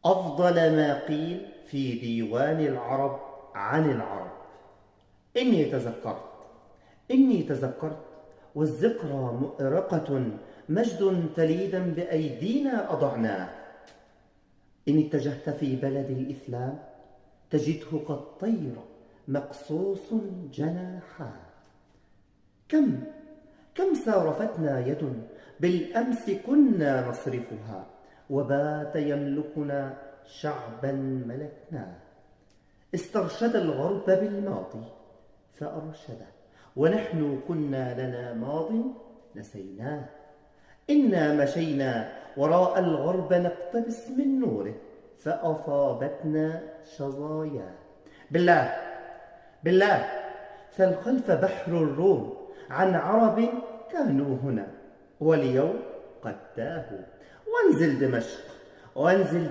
أفضل ما قيل في ديوان العرب عن العرب. إني تذكرت والذكرى مؤرقة، مجد تليدا بأيدينا أضعناه. إن اتجهت في بلد الإسلام تجده قد طير مقصوص جناحاه. كم سارفتنا يد بالأمس كنا نصرفها، وبات يملكنا شعبا ملكناه. استرشد الغرب بالماضي فأرشده، ونحن كنا لنا ماض نسيناه. إنا مشينا وراء الغرب نقتبس من نوره، فأصابتنا شظاياه. بالله سل خلف بحر الروم عن عرب كانوا هنا واليوم قد تاهوا. وانزل